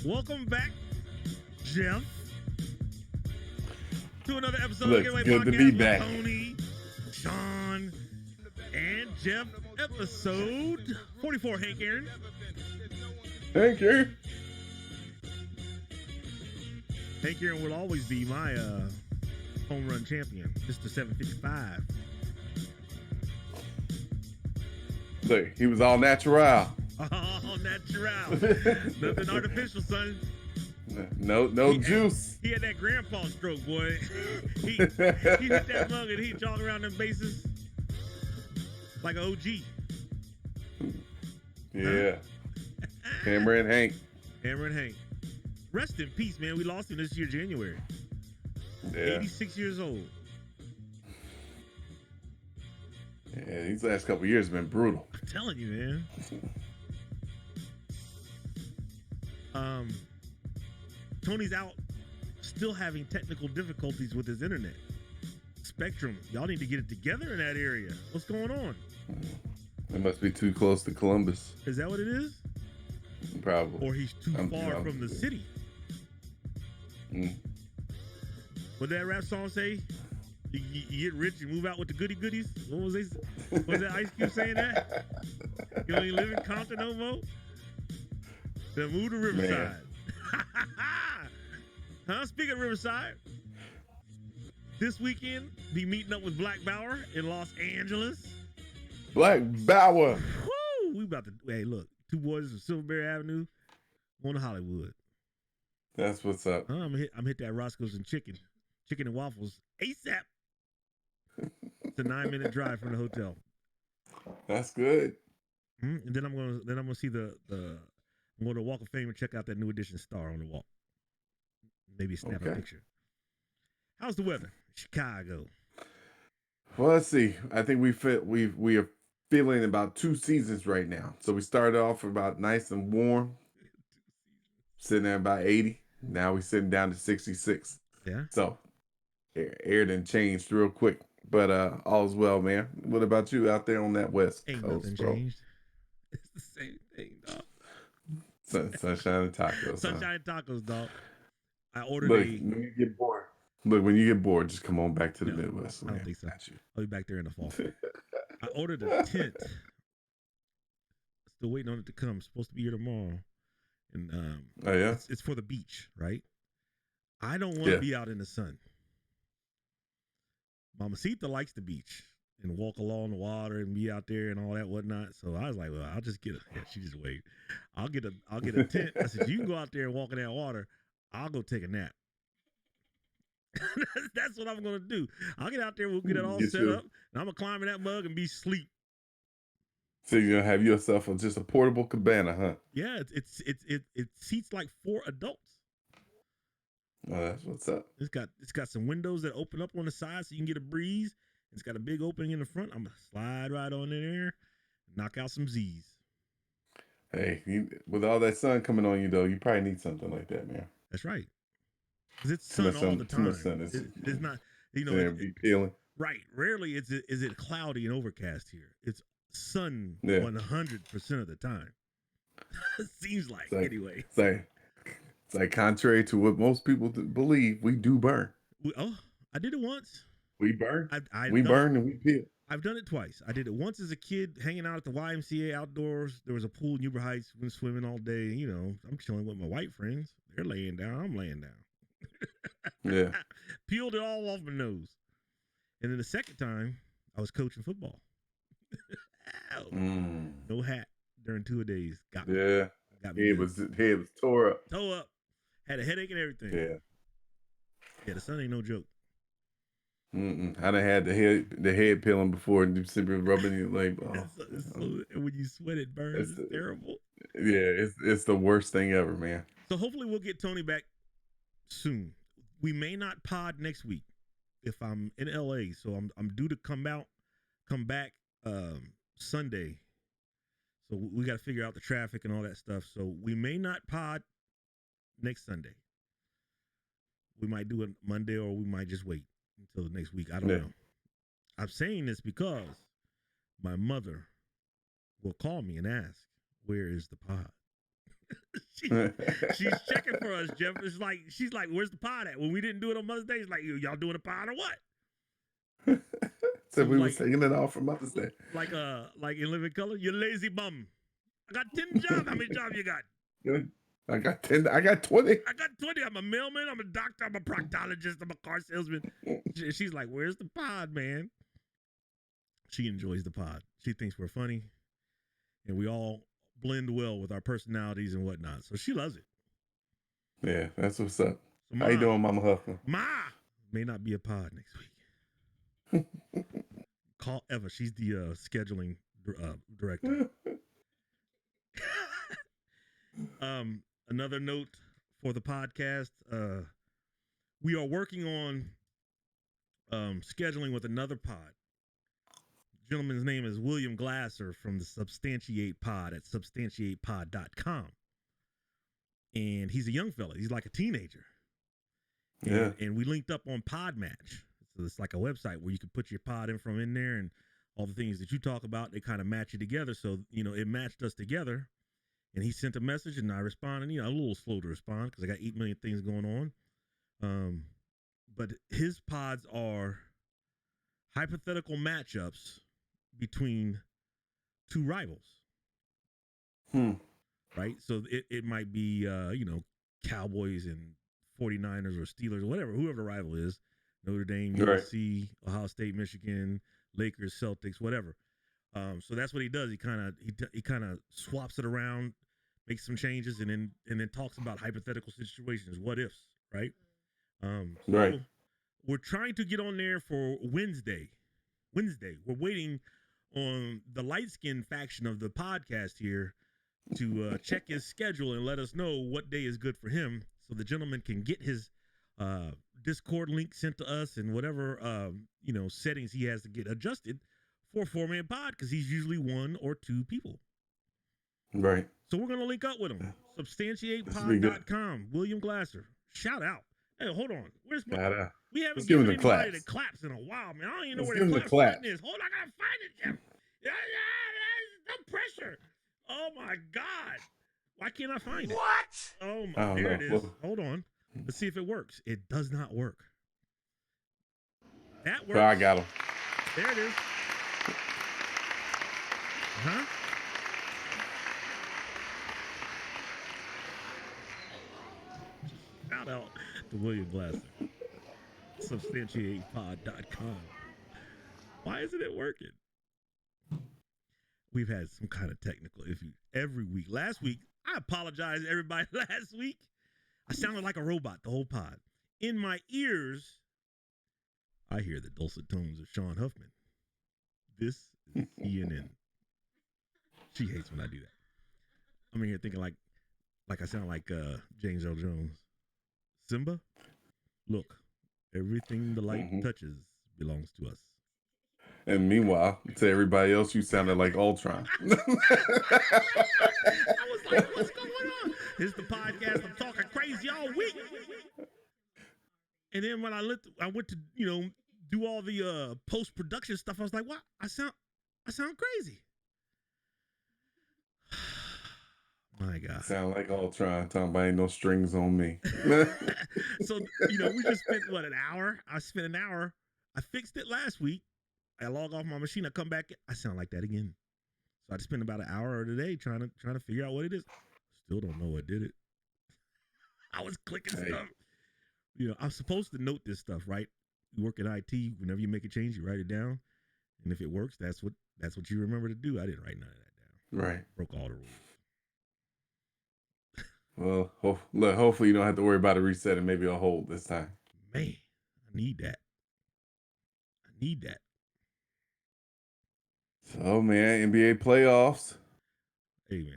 Welcome back, Jeff, to another episode of Look, Getaway good Podcast to be with back. Tony, Sean, and Jeff. Episode 44, Hank Aaron. Thank you. Hank Aaron will always be my home run champion, Mr. 755. Look, he was all natural. Oh, natural. Nothing artificial, son. No juice. He had that grandpa stroke, boy. he hit that mug and he jogged around them bases like an OG. Yeah. Hammer and Hank. Hammer and Hank. Rest in peace, man. We lost him this year, January. Yeah. 86 years old. Yeah, these last couple of years have been brutal. I'm telling you, man. Tony's out still having technical difficulties with his internet. Spectrum, y'all need to get it together in that area. What's going on? It must be too close to Columbus. Is that what it is? Probably. Or he's too far from the city? What did that rap song say? You get rich and move out with the goody goodies? What was that Ice Cube saying that? You don't even live in Compton no more? Then move to Riverside. Huh? Speaking of Riverside, this weekend, be meeting up with Black Bauer in Los Angeles. Black Bauer. Woo! We about to, hey, look, two boys from Silverberry Avenue on to Hollywood. That's what's up. I'm hit that Roscoe's and chicken and waffles ASAP. It's a 9-minute drive from the hotel. That's good. And then I'm gonna see I'm going to Walk of Fame and check out that New Edition star on the walk. Maybe snap a picture. How's the weather? Chicago. Well, let's see. I think we are feeling about 2 seasons right now. So we started off about nice and warm, sitting at about 80. Now we're sitting down to 66. Yeah. So air done changed real quick. But all's well, man. What about you out there on that West Ain't Coast, nothing bro? changed. It's the same thing, dog. Sunshine and tacos. Sunshine tacos, dog. I ordered Look, when you get bored. Look, when you get bored, just come on back to the Midwest. I don't think so. I'll be back there in the fall. I ordered a tent. Still waiting on it to come. It's supposed to be here tomorrow. And oh yeah, it's for the beach, right? I don't want to be out in the sun. Mamacita likes the beach and walk along the water and be out there and all that whatnot. So I was like, well, I'll just get a. Yeah, she just waved. I'll get a tent. I said, you can go out there and walk in that water. I'll go take a nap. That's what I'm gonna do. I'll get out there. We'll get it all set up, and I'm gonna climb in that mug and be asleep. So you're gonna have yourself just a portable cabana, huh? Yeah, it seats like 4 adults. Oh, that's what's up. It's got some windows that open up on the side so you can get a breeze. It's got a big opening in the front. I'm gonna slide right on in there, knock out some Z's. Hey, with all that sun coming on you though, you probably need something like that, man. That's right. Because it's sun all the time. It's not, be peeling. Right. Rarely is it cloudy and overcast here. It's sun 100% of the time. Seems like anyway. It's like contrary to what most people believe, we do burn. I did it once. We burn. We burn and we peel. I've done it twice. I did it once as a kid, hanging out at the YMCA outdoors. There was a pool in Newbert Heights. Went swimming all day. I'm chilling with my white friends. They're laying down. I'm laying down. Yeah. Peeled it all off my nose. And then the second time, I was coaching football. No hat during 2 days. Got me. Yeah. Head was tore up. Toe up. Had a headache and everything. Yeah, the sun ain't no joke. I done had the head peeling before and simply rubbing you like, when you sweat it burns. It's terrible. Yeah, it's the worst thing ever, man. So hopefully we'll get Tony back soon. We may not pod next week if I'm in LA. So I'm due to come back Sunday. So we got to figure out the traffic and all that stuff. So we may not pod next Sunday. We might do it Monday or we might just wait until next week. I don't know. I'm saying this because my mother will call me and ask, where is the pod? she's checking for us, Jeff. It's like she's like, "Where's the pod at?" When we didn't do it on Mother's Day, it's like, "Y'all doing a pod or what?" So So we were like, taking it off for Mother's Day. like in Living Color, you lazy bum. I got 10 jobs. How many jobs you got? I got 10. I got 20. I got 20. I'm a mailman. I'm a doctor. I'm a proctologist. I'm a car salesman. She's like, "Where's the pod, man?" She enjoys the pod. She thinks we're funny, and we all blend well with our personalities and whatnot. So she loves it. Yeah, that's what's up. So How you doing, Mama Huffman? Ma may not be a pod next week. Call Eva. She's the scheduling director. Another note for the podcast. We are working on scheduling with another pod. The gentleman's name is William Glasser from the Substantiate Pod at substantiatepod.com. And he's a young fella. He's like a teenager. Yeah. And we linked up on Podmatch. So it's like a website where you can put your pod info in there and all the things that you talk about, they kind of match it together. So, it matched us together. And he sent a message and I responded. I'm a little slow to respond because I got 8 million things going on. But his pods are hypothetical matchups between two rivals. Right? So it might be, Cowboys and 49ers or Steelers or whatever, whoever the rival is. Notre Dame, USC, Ohio State, Michigan, Lakers, Celtics, whatever. So that's what he does. He kind of swaps it around, makes some changes, and then talks about hypothetical situations, what ifs, right? So we're trying to get on there for Wednesday. We're waiting on the light-skinned faction of the podcast here to check his schedule and let us know what day is good for him, so the gentleman can get his Discord link sent to us and whatever settings he has to get adjusted for a 4-man pod, because he's usually 1 or 2 people. Right. So we're gonna link up with him. Substantiatepod.com. William Glasser. Shout out. Hey, hold on. Where's my? Shout out. We haven't Let's given give him the anybody claps. the claps in a while, man. I don't even know Let's where give the him the clap claps. button is. Hold on, I gotta find it, Jeff. No pressure. Oh my God. Why can't I find it? What? Oh my, there it is. Hold on. Let's see if it works. It does not work. That works. Oh, I got him. There it is. Huh? Shout out to William Glasser. Substantiatepod.com. Why isn't it working? We've had some kind of technical issue every week. Last week, I apologize to everybody. Last week, I sounded like a robot the whole pod. In my ears, I hear the dulcet tones of Sean Huffman. This is CNN. She hates when I do that. I'm in here thinking like I sound like James Earl Jones. Simba, look, everything the light touches belongs to us. And meanwhile, to everybody else, you sounded like Ultron. I was like, what's going on? This is the podcast. I'm talking crazy all week. And then when I went to, do all the post-production stuff, I was like, what? I sound crazy. My God. Sound like Ultron talking about ain't no strings on me. So, we just spent, an hour? I spent an hour. I fixed it last week. I log off my machine. I come back. I sound like that again. So I just spent about an hour today trying to figure out what it is. Still don't know what did it. I was clicking stuff. I'm supposed to note this stuff, right? You work in IT. Whenever you make a change, you write it down, and if it works, that's what you remember to do. I didn't write none of that down. Right. Broke all the rules. Well, hopefully you don't have to worry about a reset and maybe a hold this time. Man, I need that. So, man, NBA playoffs. Hey, man.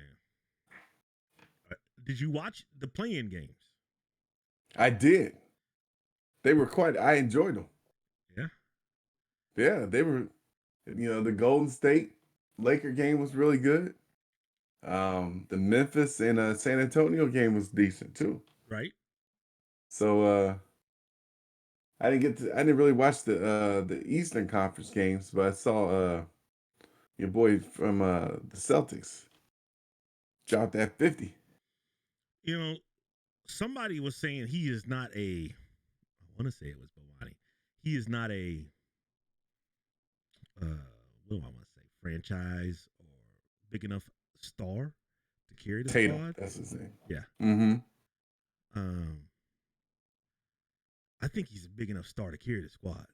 Did you watch the play-in games? I did. They were I enjoyed them. Yeah? Yeah, they were, the Golden State Laker game was really good. The Memphis and San Antonio game was decent too. Right. So I didn't really watch the Eastern Conference games, but I saw your boy from the Celtics dropped that 50. You know, somebody was saying he is not a. I want to say it was Bovani. He is not a. What do I want to say? Franchise or big enough star to carry the Tatum, squad. that's his name. Yeah. Mm-hmm. I think he's a big enough star to carry the squad.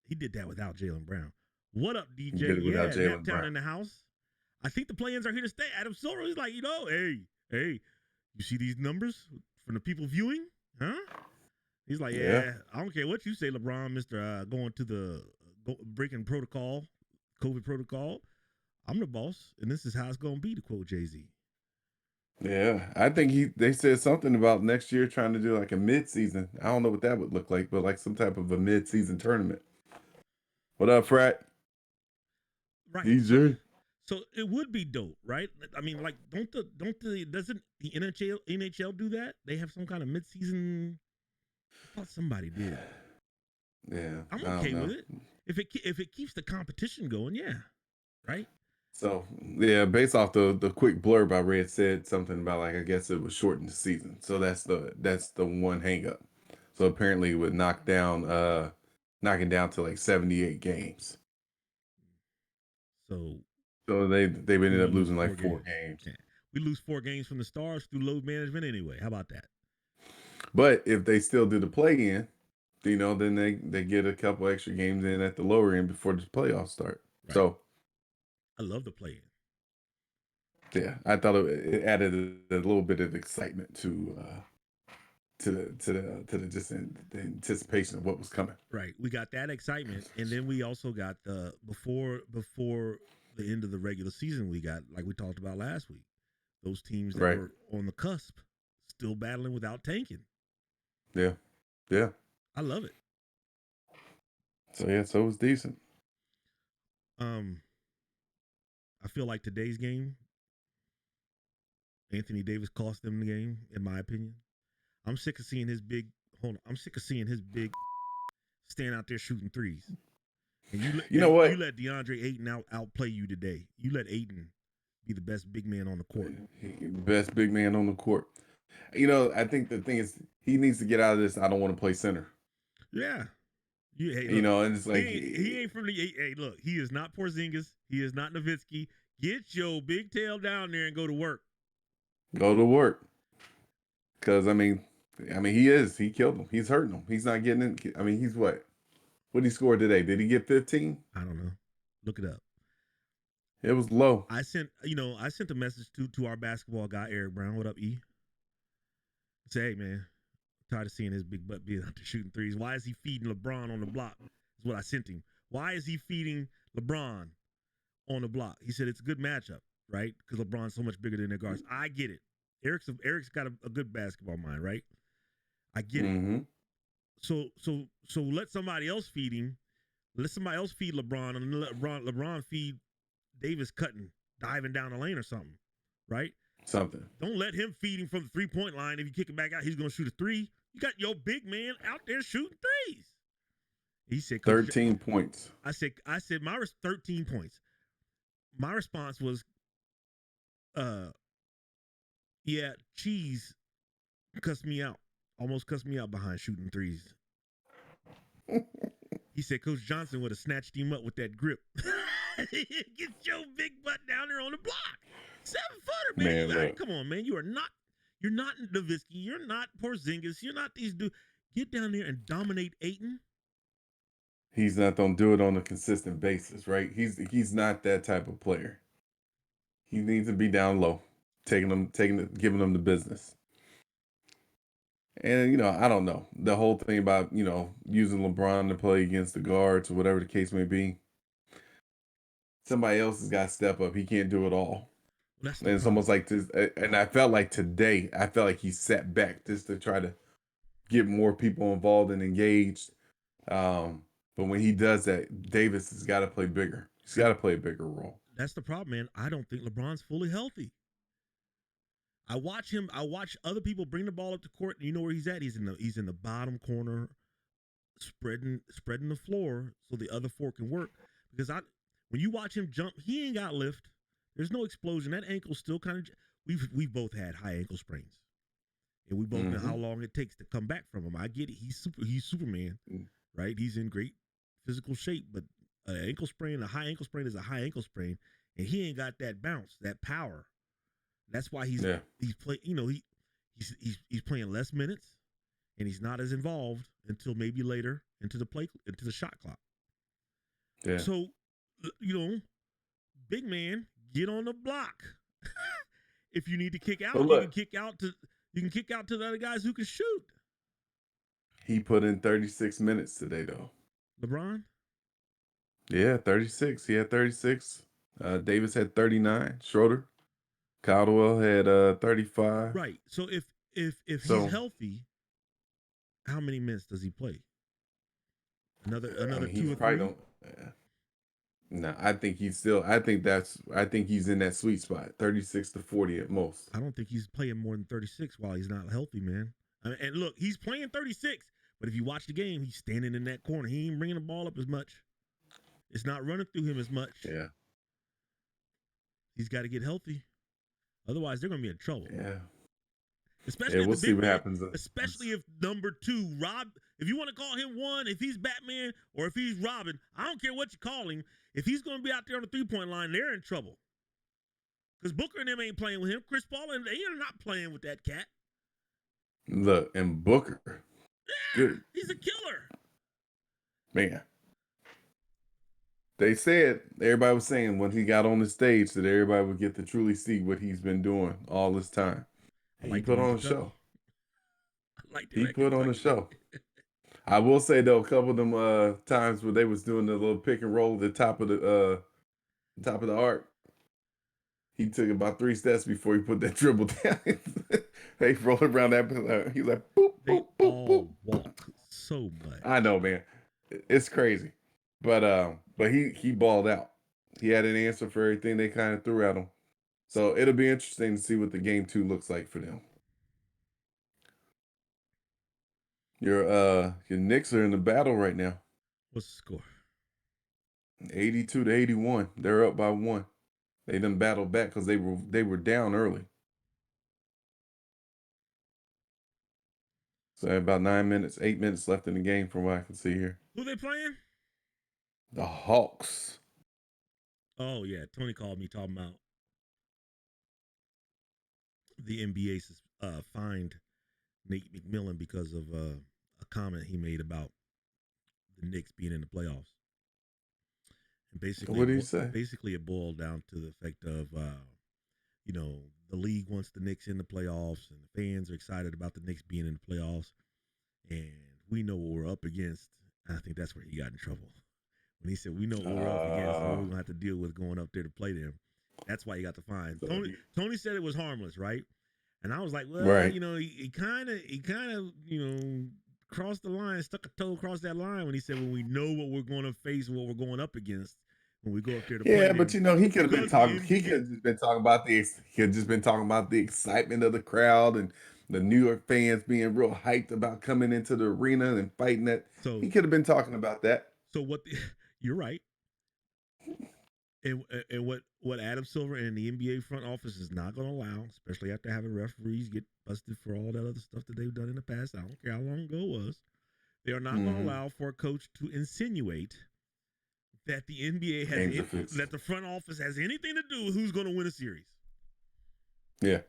He did that without Jaylen Brown. What up, DJ? He did it without Jaylen Naptown Brown. in the house. I think the play-ins are here to stay. Adam Silver is like, hey, you see these numbers from the people viewing? Huh? He's like, yeah. I don't care what you say, LeBron, Mr. Going to the breaking protocol, COVID protocol. I'm the boss, and this is how it's going to be, to quote Jay-Z. Yeah, I think they said something about next year trying to do like a mid-season. I don't know what that would look like, but like some type of a mid-season tournament. What up, Frat? Right. DJ. So it would be dope, right? I mean, like, doesn't the NHL do that? They have some kind of mid-season. I thought somebody did. Yeah, I'm okay with it. If it keeps the competition going, yeah, right. So yeah, based off the quick blurb I read, said something about like I guess it was shortened the season. So that's the one hang up. So apparently it would knocking down to like 78 games. So they've ended up losing like 4 games. Yeah. We lose 4 games from the Stars through load management anyway. How about that? But if they still do the play-in, then they get a couple extra games in at the lower end before the playoffs start. Right. So I love the play-in. Yeah, I thought it added a little bit of excitement to the anticipation of what was coming. Right, we got that excitement, and then we also got the before the end of the regular season, we got, like we talked about last week, those teams that were on the cusp, still battling without tanking. Yeah, I love it. So it was decent. I feel like today's game, Anthony Davis cost them the game, in my opinion. I'm sick of seeing his big stand out there shooting threes. And you let DeAndre Ayton outplay you today. You let Ayton be the best big man on the court. Best big man on the court. I think the thing is he needs to get out of this. I don't want to play center. Yeah. And it's like he ain't from the. Hey, look, he is not Porzingis. He is not Nowitzki. Get your big tail down there and go to work. Go to work. Because I mean, he is. He killed him. He's hurting him. He's not getting it. I mean, he's what? What did he score today? Did he get 15? I don't know. Look it up. It was low. I sent a message to our basketball guy, Eric Brown. What up, E? Say, hey, man, I'm tired of seeing his big butt being out there shooting threes. Why is he feeding LeBron on the block? Is what I sent him. Why is he feeding LeBron on the block? He said it's a good matchup, right? Because LeBron's so much bigger than their guards. I get it. Eric's got a good basketball mind, right? I get it. So let somebody else feed him. Let somebody else feed LeBron, and let LeBron feed Davis diving down the lane or something, right? Something. Don't let him feed him from the 3-point line. If you kick it back out, he's going to shoot a 3. You got your big man out there shooting threes. He said 13 points. I said 13 points. My response was, yeah, Cheese cussed me out. Almost cussed me out behind shooting threes. He said Coach Johnson would have snatched him up with that grip. Get your big butt down there on the block. 7-footer, man. Come on, man. You're not Nowitzki. You're not Porzingis. You're not these dudes. Get down there and dominate Ayton. He's not going to do it on a consistent basis, right? He's not that type of player. He needs to be down low, giving them the business. And, I don't know. The whole thing about, using LeBron to play against the guards or whatever the case may be. Somebody else has got to step up. He can't do it all. And it's almost like this. And I felt like today, he sat back just to try to get more people involved and engaged. But when he does that, Davis has got to play bigger. He's got to play a bigger role. That's the problem, man. I don't think LeBron's fully healthy. I watch other people bring the ball up the court, and you know where he's at? He's in the bottom corner, spreading the floor so the other 4 can work. Because when you watch him jump, he ain't got lift. There's no explosion. That ankle's still kind of. We've both had high ankle sprains, and we both know how long it takes to come back from him. I get it. He's Superman, right? He's in great physical shape, but a high ankle sprain is a high ankle sprain, and he ain't got that bounce, that power. That's why he's playing less minutes, and he's not as involved until maybe later into the shot clock. Yeah. So, big man, get on the block. If you need to kick out, you can kick out to the other guys who can shoot. He put in 36 minutes today, though. LeBron? Yeah, 36. He had 36. Davis had 39. Schroeder. Caldwell had 35. Right. So if he's healthy, how many minutes does he play? Another 2 or 3? No, I think he's in that sweet spot, 36 to 40 at most. I don't think he's playing more than 36 while he's not healthy, man. And look, he's playing 36, but if you watch the game, he's standing in that corner. He ain't bringing the ball up as much. It's not running through him as much. Yeah. He's got to get healthy. Otherwise, they're going to be in trouble. Yeah. Especially we'll see what happens. Especially if number 2, if you want to call him 1, if he's Batman or if he's Robin, I don't care what you call him. If he's going to be out there on the 3-point line, they're in trouble. Because Booker and them ain't playing with him. Chris Paul and they are not playing with that cat. Look, and Booker. Yeah, he's a killer. Man. Everybody was saying when he got on the stage that everybody would get to truly see what he's been doing all this time. He put on a show. He put on a show. I will say though, a couple of them times where they was doing the little pick and roll at the top of the arc, he took about 3 steps before he put that dribble down. They roll around that. He's like, boop, boop, boop, boop. Walk so much. I know, man. It's crazy, but he balled out. He had an answer for everything they kind of threw at him. So it'll be interesting to see what the game 2 looks like for them. Your Knicks are in the battle right now. What's the score? 82 to 81. They're up by 1. They done battled back because they were down early. So about 8 minutes left in the game from what I can see here. Who they playing? The Hawks. Oh yeah, Tony called me talking about the NBA fined Nate McMillan because of a comment he made about the Knicks being in the playoffs. And basically, what did he say? Basically, it boiled down to the effect of, the league wants the Knicks in the playoffs, and the fans are excited about the Knicks being in the playoffs, and we know what we're up against. I think that's where he got in trouble. When he said, we know what we're up against, and we're going to have to deal with going up there to play them. That's why he got the fine. Tony said it was harmless, right? And I was like, well, right. He kind of, crossed the line, stuck a toe across that line when he said, when we know what we're going to face and what we're going up against when we go up there to play. Yeah, but he could have been talking. He could have just been talking about the excitement of the crowd and the New York fans being real hyped about coming into the arena and fighting that. So he could have been talking about that. So you're right. And what Adam Silver and the NBA front office is not going to allow, especially after having referees get busted for all that other stuff that they've done in the past. I don't care how long ago it was. They are not going to allow for a coach to insinuate that the NBA that the front office has anything to do with who's going to win a series. Yeah.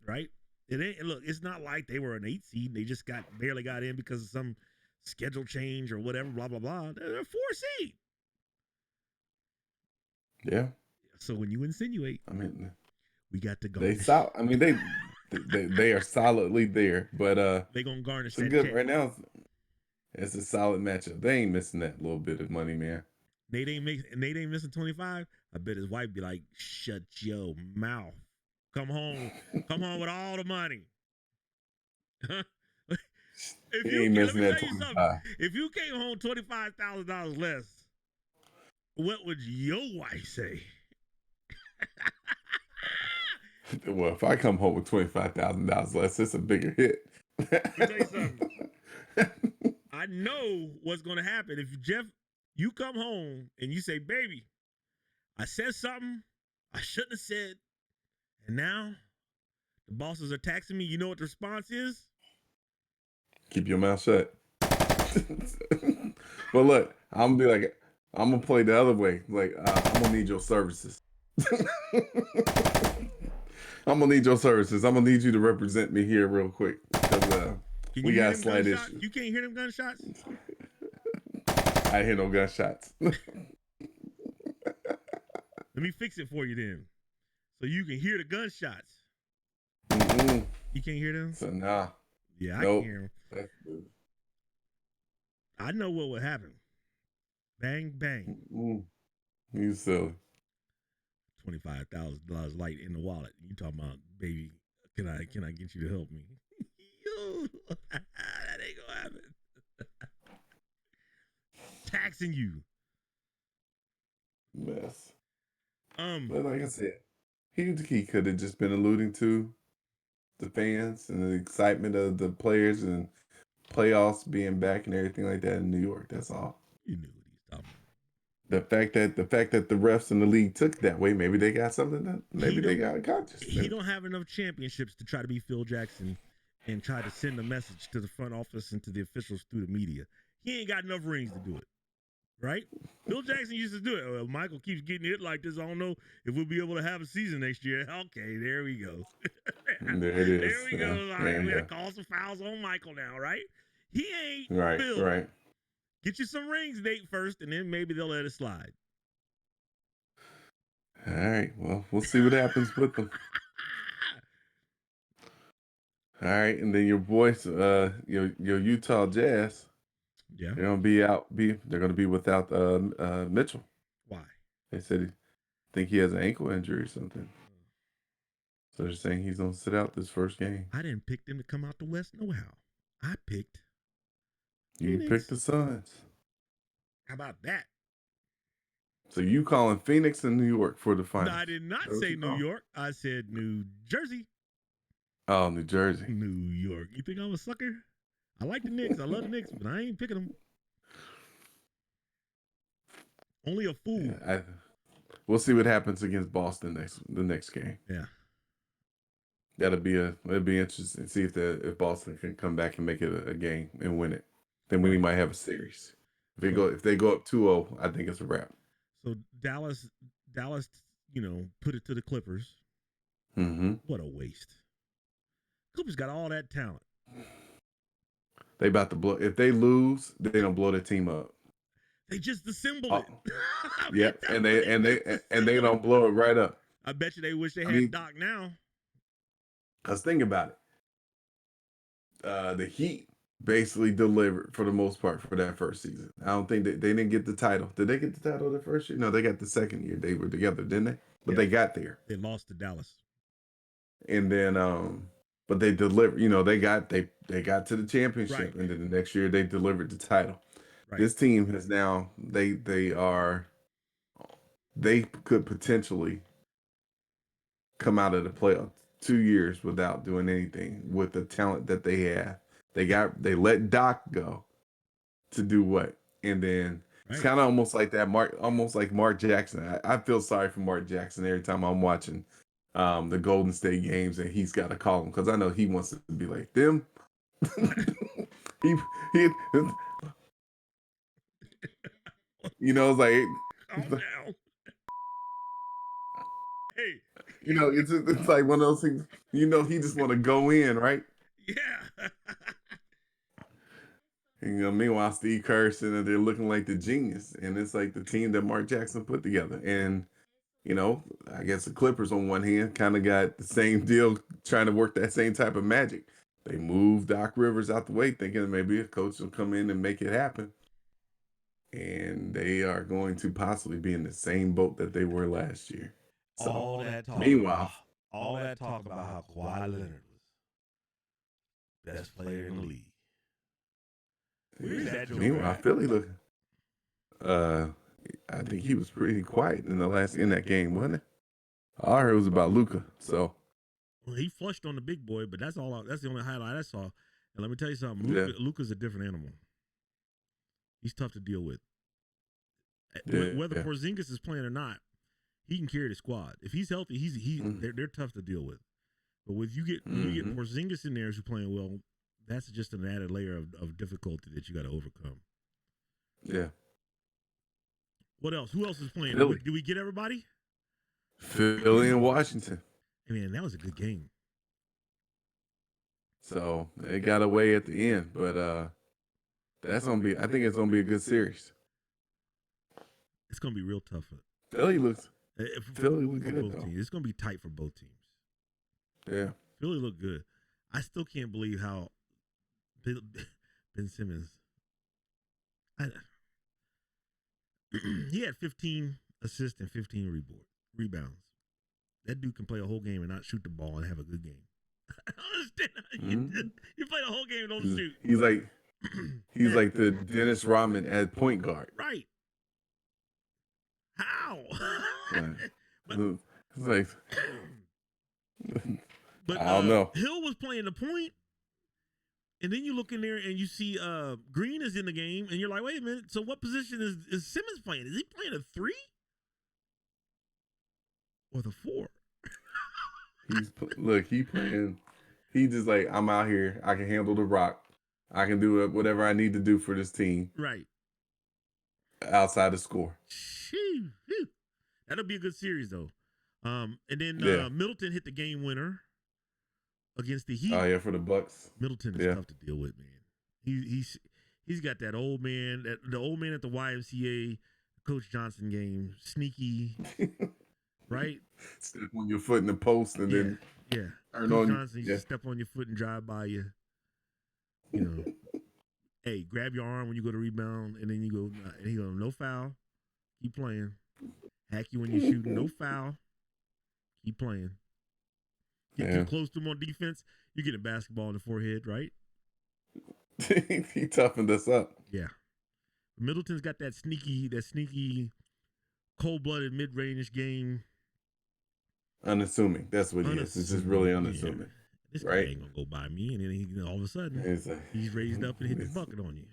Right? It ain't. Look, it's not like they were an 8 seed. They just barely got in because of some schedule change or whatever. Blah blah blah. They're a 4 seed. Yeah. So when you insinuate, we got to go. They are solidly there, but they gonna garnish that good check. Right now. It's a solid matchup. They ain't missing that little bit of money, man. Nate ain't missing 25. I bet his wife be like, "Shut your mouth. Come home with all the money." If you came home $25,000 less, what would your wife say? Well, if I come home with $25,000 less, it's a bigger hit. Let me tell you something. I know what's going to happen. If you come home and you say, "Baby, I said something I shouldn't have said, and now The bosses are taxing me. You know what the response is? Keep your mouth shut. But look, I'm gonna be like, I'm gonna play the other way. Like, I'm gonna need your services. I'm gonna need your services. I'm gonna need you to represent me here real quick because Can we you hear got a them slight gunshots? issue. You can't hear them gunshots? I hear no gunshots. Let me fix it for you then. So you can hear the gunshots. Mm-mm. You can't hear them? So nah. Yeah, I Nope. can hear them. I know what would happen. Bang, bang. You silly. $25,000 light in the wallet. You talking about, baby, can I get you to help me? Yo, that ain't gonna happen. Taxing you. Mess. But like I said, he could have just been alluding to the fans and the excitement of the players and playoffs being back and everything like that in New York. That's all. You knew what he's talking about. The fact that the refs in the league took it that way, maybe they got something that maybe they got conscious. He don't have enough championships to try to be Phil Jackson and try to send a message to the front office and to the officials through the media. He ain't got enough rings to do it. Right? Phil Jackson used to do it. Well, Michael keeps getting hit like this. I don't know if we'll be able to have a season next year. Okay, there we go. There it is. There we go. All right, we gotta call some fouls on Michael now, right? He ain't Phil. Right. Get you some rings, Nate, first, and then maybe they'll let it slide. All right. Well, we'll see what happens with them. All right, and then your boys, your Utah Jazz. Yeah. They're gonna be out. They're gonna be without Mitchell. Why? They said think he has an ankle injury or something. So they're saying he's gonna sit out this first game. I didn't pick them to come out the West no how. I picked You Phoenix. picked the Suns. How about that? So you calling Phoenix and New York for the finals? No, I did not say New York. I said New Jersey. Oh, New Jersey. New York. You think I'm a sucker? I like the Knicks. I love the Knicks, but I ain't picking them. Only a fool. Yeah, we'll see what happens against Boston the next game. Yeah. It'll be interesting to see if Boston can come back and make it a game and win it. Then we might have a series. If they go up 2-0, I think it's a wrap. So Dallas, put it to the Clippers. Mm-hmm. What a waste. Clippers got all that talent. They about to blow. If they lose, they don't blow their team up. They just assembled it. Yep, and they don't blow it right up. I bet you they wish they had Doc now. Cause think about it. The Heat basically delivered for the most part for that first season. I don't think they didn't get the title. Did they get the title the first year? No, they got the second year. They were together, didn't they? But they got there. They lost to Dallas. And then but they delivered, they got to the championship, right. And then the next year they delivered the title. Right. This team has now they could potentially come out of the playoffs 2 years without doing anything with the talent that they have. They let Doc go to do what? And then it's kind of almost like Mark Jackson. I feel sorry for Mark Jackson every time I'm watching the Golden State games and he's got to call them because I know he wants to be like them. he it's like calm down. Hey, it's like one of those things. He just want to go in, right? Yeah. And, meanwhile, Steve Kerr sitting there looking like the genius, and it's like the team that Mark Jackson put together. And I guess the Clippers on one hand kind of got the same deal, trying to work that same type of magic. They moved Doc Rivers out the way, thinking maybe a coach will come in and make it happen. And they are going to possibly be in the same boat that they were last year. So, all that talk about how Kawhi Leonard was best player in the league. Where's that joke? Meanwhile, Philly look. I think he was pretty quiet in that game, wasn't it? All I heard was about Luka. So, well, he flushed on the big boy, but that's all. That's the only highlight I saw. And let me tell you something. Luka's a different animal. He's tough to deal with. Whether Porzingis is playing or not, he can carry the squad. If he's healthy, they're tough to deal with. But when you get Mhm. Porzingis in there who's playing well, that's just an added layer of difficulty that you got to overcome. Yeah. What else? Who else is playing? Philly. Did we get everybody? Philly and Washington. Man, that was a good game. So it got away at the end, but that's gonna be. I think it's gonna be a good series. It's gonna be real tough. Philly looks Philly for look good both though. teams. It's gonna be tight for both teams. Yeah. Philly looked good. I still can't believe how Ben Simmons. He had 15 assists and 15 rebounds. That dude can play a whole game and not shoot the ball and have a good game. I don't understand. You play the whole game and don't shoot. He's like the Dennis Rodman at point guard. Right. How? It's like but I don't know. Hill was playing the point, and then you look in there and you see Green is in the game, and you're like, wait a minute. So what position is Simmons playing? Is he playing a 3 or the 4? He playing. He just like, I'm out here. I can handle the rock. I can do whatever I need to do for this team. Right. Outside the score. That'll be a good series though. And then Middleton hit the game winner against the Heat. Oh yeah, for the Bucks. Middleton is tough to deal with, man. He's got that old man, the old man at the YMCA Coach Johnson game, sneaky, right? Step on your foot in the post and then Coach Johnson used to step on your foot and drive by you. You know, hey, grab your arm when you go to rebound, and then you go, and he go, no foul, keep playing. Hack you when you're shooting, no foul, keep playing. Get too close to him on defense, you get a basketball in the forehead, right? He toughened us up. Yeah. Middleton's got that sneaky, cold-blooded mid-range game. Unassuming. That's what he is. It's just really unassuming. Yeah. This guy ain't gonna go by me, and then all of a sudden he's raised up and hit the bucket on you.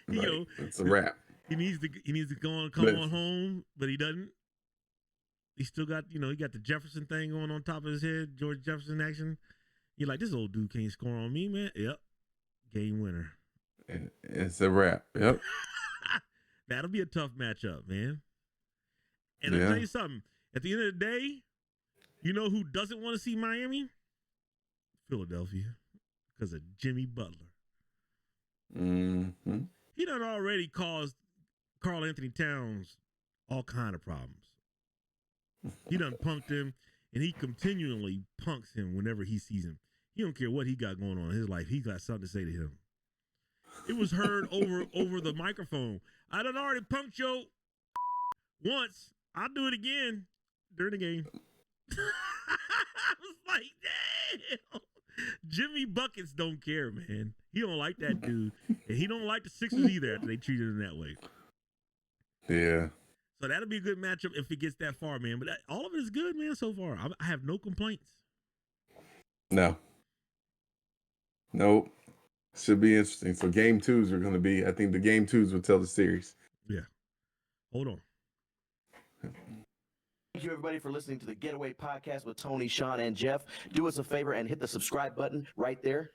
You know, it's a wrap. He needs to come on home, but he doesn't. He still got, he got the Jefferson thing going on top of his head, George Jefferson action. You're like, this old dude can't score on me, man. Yep. Game winner. It's a wrap. Yep. That'll be a tough matchup, man. And I'll tell you something. At the end of the day, you know who doesn't want to see Miami? Philadelphia. Because of Jimmy Butler. Mm-hmm. He done already caused Karl Anthony Towns all kind of problems. He done punked him, and he continually punks him whenever he sees him. He don't care what he got going on in his life. He got something to say to him. It was heard over the microphone. I done already punked yo once. I'll do it again during the game. I was like, damn. Jimmy Buckets don't care, man. He don't like that dude. And he don't like the Sixers either after they treated him that way. Yeah. So that'll be a good matchup if it gets that far, man. But all of it is good, man, so far. I have no complaints. No. Nope. Should be interesting. So game 2s are going to be, I think the game 2s will tell the series. Yeah. Hold on. Thank you, everybody, for listening to the Getaway Podcast with Tony, Sean, and Jeff. Do us a favor and hit the subscribe button right there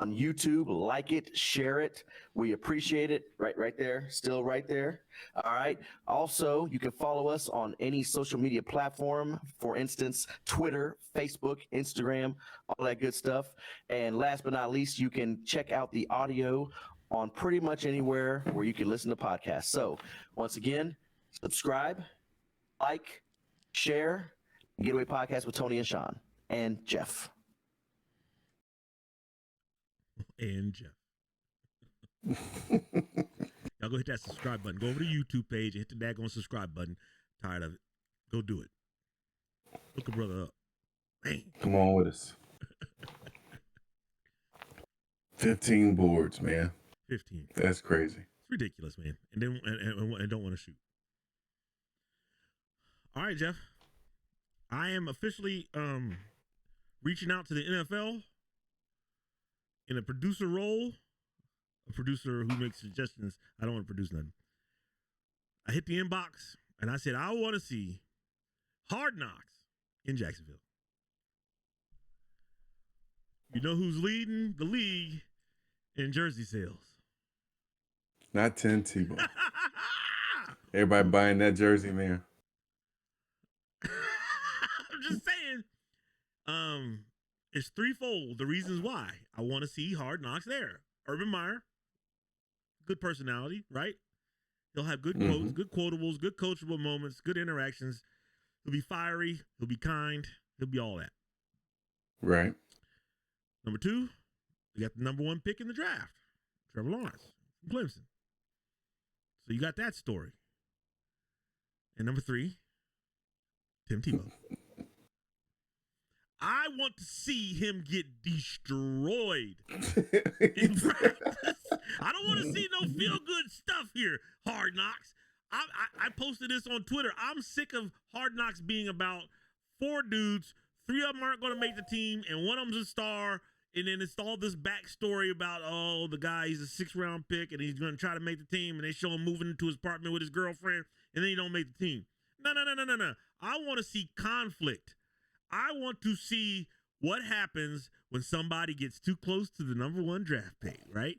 on YouTube. Like it, share it. We appreciate it. Right there. Still right there. All right. Also, you can follow us on any social media platform. For instance, Twitter, Facebook, Instagram, all that good stuff. And last but not least, you can check out the audio on pretty much anywhere where you can listen to podcasts. So, once again, subscribe, like, share, Getaway Podcast with Tony and Sean and Jeff. And Jeff. Y'all go hit that subscribe button. Go over to the YouTube page and hit the daggone subscribe button. Tired of it. Go do it. Look a brother up. Man. Come on with us. 15 boards, man. 15. That's crazy. It's ridiculous, man. And then and don't want to shoot. All right, Jeff. I am officially reaching out to the NFL in a producer role, a producer who makes suggestions. I don't want to produce nothing. I hit the inbox and I said, I want to see Hard Knocks in Jacksonville. You know who's leading the league in jersey sales? Not Tim Tebow. Everybody buying that jersey, man. I'm just saying. It's threefold. The reasons why I want to see Hard Knocks there. Urban Meyer, good personality, right? He'll have good quotes, good quotables, good coachable moments, good interactions. He'll be fiery. He'll be kind. He'll be all that. Right. Number 2, you got the number 1 pick in the draft, Trevor Lawrence from Clemson. So you got that story. And number 3, Tim Tebow. I want to see him get destroyed in practice. I don't want to see no feel-good stuff here, Hard Knocks. I posted this on Twitter. I'm sick of Hard Knocks being about 4 dudes. 3 of them aren't going to make the team, and one of them's a star. And then it's all this backstory about, oh, the guy, he's a 6th-round pick, and he's going to try to make the team, and they show him moving into his apartment with his girlfriend, and then he don't make the team. No. I want to see conflict. I want to see what happens when somebody gets too close to the number 1 draft pick, right?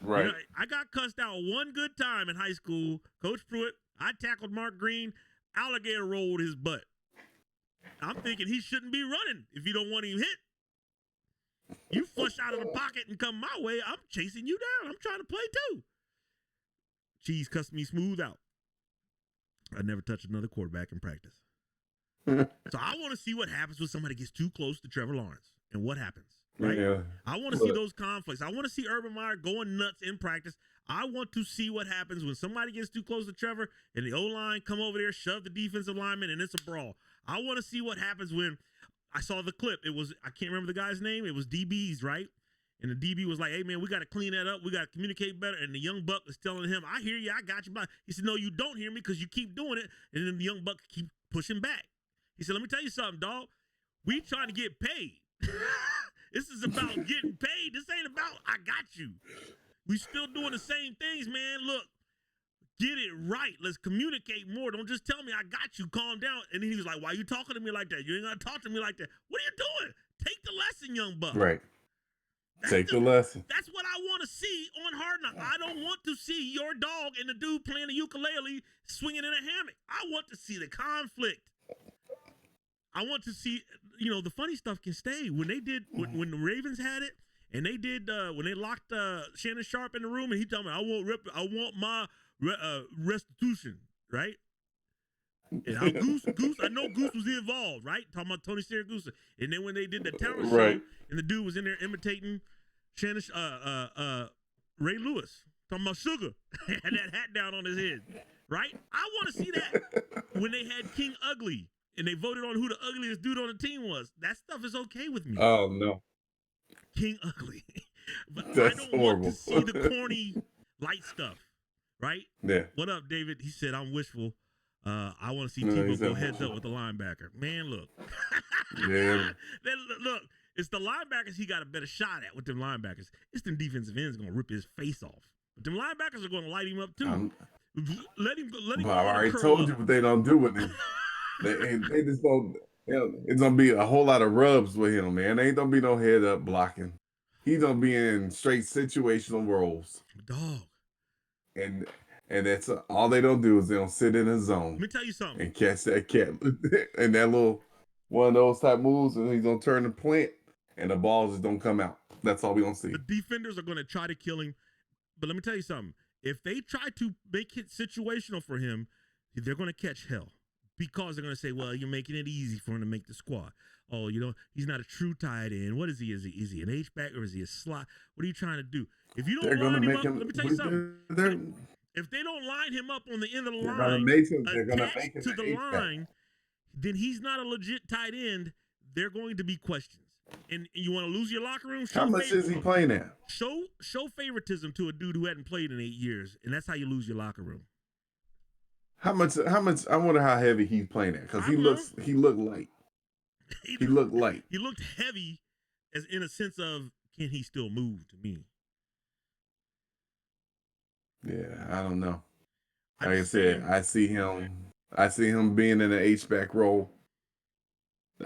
Right. You know, I got cussed out one good time in high school. Coach Pruitt, I tackled Mark Green, alligator rolled his butt. I'm thinking he shouldn't be running if you don't want him hit. You flush out of the pocket and come my way, I'm chasing you down. I'm trying to play too. Cheese cussed me smooth out. I never touched another quarterback in practice. So I want to see what happens when somebody gets too close to Trevor Lawrence and what happens, right? Yeah. I want to see those conflicts. I want to see Urban Meyer going nuts in practice. I want to see what happens when somebody gets too close to Trevor and the O-line come over there, shove the defensive lineman, and it's a brawl. I want to see what happens when I saw the clip. It was, I can't remember the guy's name. It was DB's, right? And the DB was like, hey, man, we got to clean that up. We got to communicate better. And the young buck is telling him, I hear you. I got you. He said, no, you don't hear me because you keep doing it. And then the young buck keep pushing back. He said, let me tell you something, dog. We trying to get paid. This is about getting paid. This ain't about I got you. We still doing the same things, man. Look, get it right. Let's communicate more. Don't just tell me I got you. Calm down. And then he was like, why you talking to me like that? You ain't got to talk to me like that. What are you doing? Take the lesson, young buck. Right. Take the lesson. That's what I want to see on Hard Knocks. I don't want to see your dog and the dude playing the ukulele swinging in a hammock. I want to see the conflict. I want to see, you know, the funny stuff can stay. When they did, when the Ravens had it, and they did, when they locked Shannon Sharp in the room, and he told me, I want my restitution, right? And Goose, I know Goose was involved, right? Talking about Tony Siragusa. And then when they did the talent show, and the dude was in there imitating Shannon, Ray Lewis, talking about Sugar, had that hat down on his head, right? I want to see that when they had King Ugly. And they voted on who the ugliest dude on the team was. That stuff is okay with me. Oh, no. King Ugly. But That's I don't horrible. want to see the corny light stuff, right? Yeah. What up, David? He said, I'm wishful. I want to see Tebow go heads up with the linebacker. Man, look. Yeah. Look, it's the linebackers he got a better shot at with them linebackers. It's them defensive ends going to rip his face off. But them linebackers are going to light him up, too. Let him go. I already told you what they don't do with him. They just don't. It's gonna be a whole lot of rubs with him, man. There ain't gonna be no head up blocking. He's gonna be in straight situational roles. Dog. And that's all they don't do is they don't sit in a zone. Let me tell you something. And catch that cat and that little one of those type moves, and he's gonna turn the plant, and the balls just don't come out. That's all we gonna see. The defenders are gonna try to kill him, but let me tell you something. If they try to make it situational for him, they're gonna catch hell. Because they're going to say, well, you're making it easy for him to make the squad. Oh, you know, he's not a true tight end. What is he? Is he an H-back or is he a slot? What are you trying to do? If you don't line him up, let me tell you something. If they don't line him up on the end of the line, attached to the line, then he's not a legit tight end. They're going to be questions. And you want to lose your locker room? How much is he playing at? Show favoritism to a dude who hadn't played in 8 years, and that's how you lose your locker room. How much? I wonder how heavy he's playing at because he looked light. He looked light. He looked heavy, as in a sense of can he still move? To me, yeah, I don't know. Like I said, I see him being in an H-back role.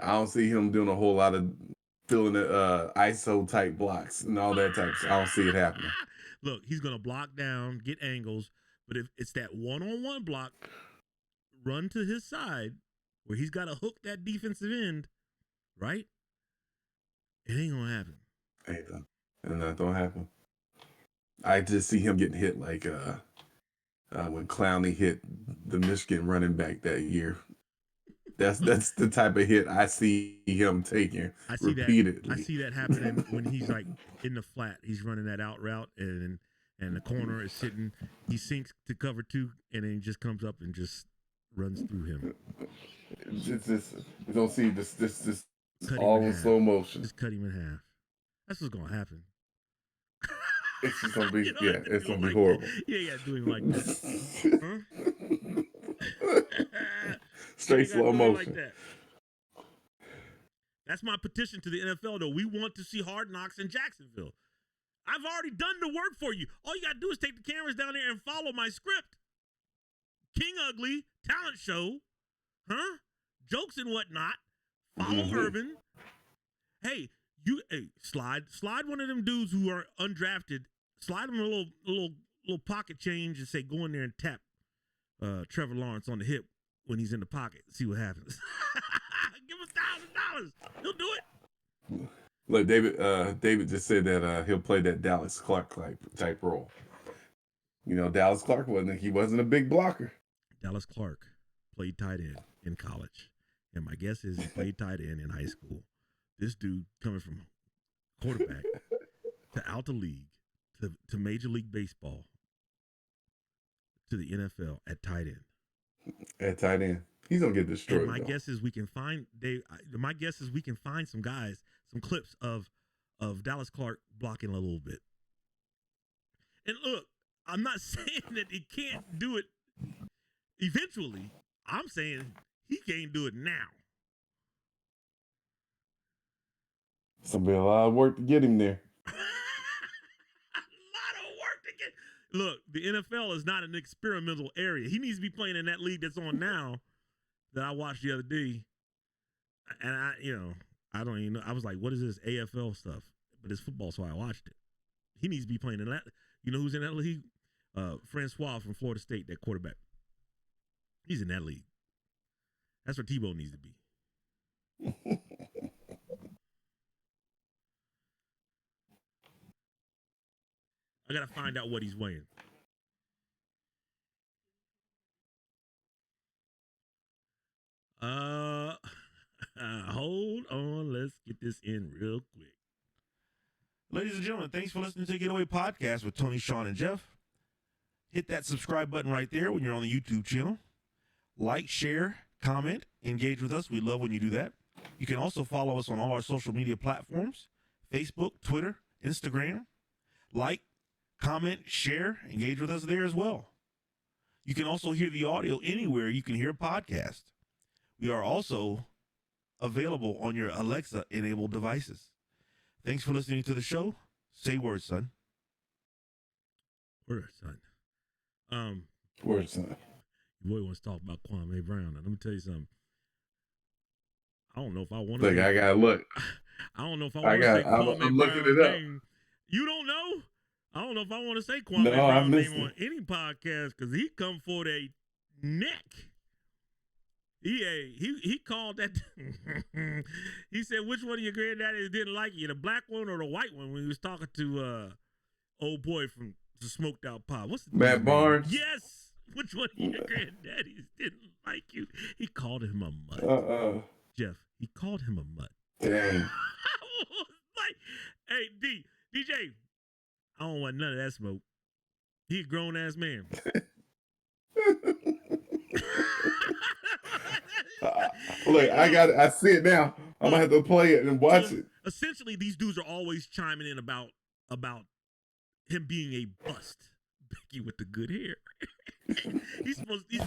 I don't see him doing a whole lot of filling the ISO type blocks and all that type of stuff. I don't see it happening. Look, he's gonna block down, get angles, but if it's that one-on-one block, run to his side where he's got to hook that defensive end, right? It ain't gonna happen. And that don't happen. I just see him getting hit like when Clowney hit the Michigan running back that year. That's the type of hit I see him taking repeatedly. I see that happening when he's like in the flat. He's running that out route and the corner is sitting. He sinks to cover 2 and then just comes up and just runs through him. It's just you don't see this Cut him all in in half. slow motion. Just cut him in half. That's what's gonna happen. It's just gonna be You don't have to it's do gonna him be like horrible. that. Yeah, do him like that. Huh? Straight You gotta slow do it like motion. that. That's my petition to the NFL, though. We want to see Hard Knocks in Jacksonville. I've already done the work for you. All you got to do is take the cameras down there and follow my script. King Ugly, talent show, huh? Jokes and whatnot. Follow Urban. Hey, slide one of them dudes who are undrafted. Slide them a little pocket change and say, go in there and tap Trevor Lawrence on the hip when he's in the pocket. See what happens. Give him $1,000. He'll do it. Look, David just said that he'll play that Dallas Clark type role. You know, Dallas Clark wasn't a big blocker. Dallas Clark played tight end in college. And my guess is he played tight end in high school. This dude coming from quarterback to Alta League to Major League Baseball to the NFL at tight end. At tight end. He's gonna get destroyed. And my guess is we can find some guys, some clips of Dallas Clark blocking a little bit. And look, I'm not saying that he can't do it eventually. I'm saying he can't do it now. It's gonna be a lot of work to get him there. A lot of work to get. Look, the NFL is not an experimental area. He needs to be playing in that league that's on now that I watched the other day. And I don't even know. I was like, what is this AFL stuff? But it's football, so I watched it. He needs to be playing in that. You know who's in that league? Francois from Florida State, that quarterback. He's in that league. That's where Tebow needs to be. I gotta find out what he's weighing. Hold on. Let's get this in real quick. Ladies and gentlemen, thanks for listening to the Getaway Podcast with Tony, Sean, and Jeff. Hit that subscribe button right there when you're on the YouTube channel. Like, share, comment, engage with us. We love when you do that. You can also follow us on all our social media platforms, Facebook, Twitter, Instagram. Like, comment, share, engage with us there as well. You can also hear the audio anywhere you can hear a podcast. We are also available on your Alexa-enabled devices. Thanks for listening to the show. Say word, son. Word, son. Word, son. Your boy wants to talk about Kwame Brown. Now, let me tell you something. I don't know if I want to. Look, I gotta look. I don't know if I want to say Kwame I'm looking Brown's it up. name. You don't know? I don't know if I want to say Kwame No, I Brown's missed name on any podcast because he come for their neck. He called that. He said, which one of your granddaddies didn't like you, the black one or the white one, when he was talking to old boy from the Smoked Out Pop. What's the Matt name? Barnes? Yes. Which one of your granddaddies didn't like you? He called him a mutt. Jeff, he called him a mutt. Dang. I was like, hey, DJ, I don't want none of that smoke. He a grown ass man. Look, I see it now. I'm gonna have to play it and watch it. Essentially, these dudes are always chiming in about him being a bust. Becky with the good hair. He's just supposed to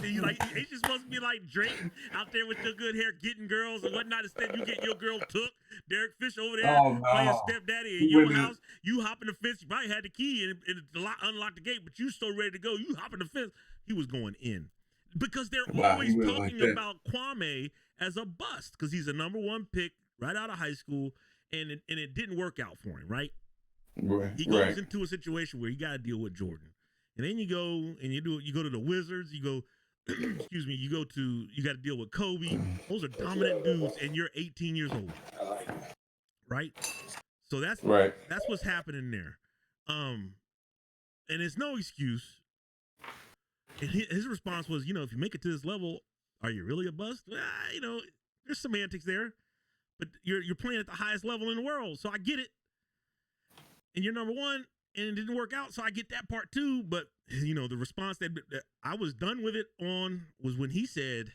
be like Drake out there with the good hair, getting girls and whatnot. Instead, you get your girl took. Derek Fish over there playing stepdaddy in your house. You hop in the fence. You probably had the key and unlock the gate, but you so ready to go. You hop in the fence. He was going in because they're always talking about Kwame as a bust because he's a #1 pick right out of high school, and it didn't work out for him, right? Right. He goes into a situation where he got to deal with Jordan, and then you go and you go to the Wizards. You go, excuse me, you got to deal with Kobe. Those are dominant dudes, and you're 18 years old, right? So that's what's happening there, and it's no excuse. And his response was, if you make it to this level, are you really a bust? There's semantics there, but you're playing at the highest level in the world, so I get it. And you're number one, and it didn't work out, so I get that part too. But the response that I was done with it on was when he said,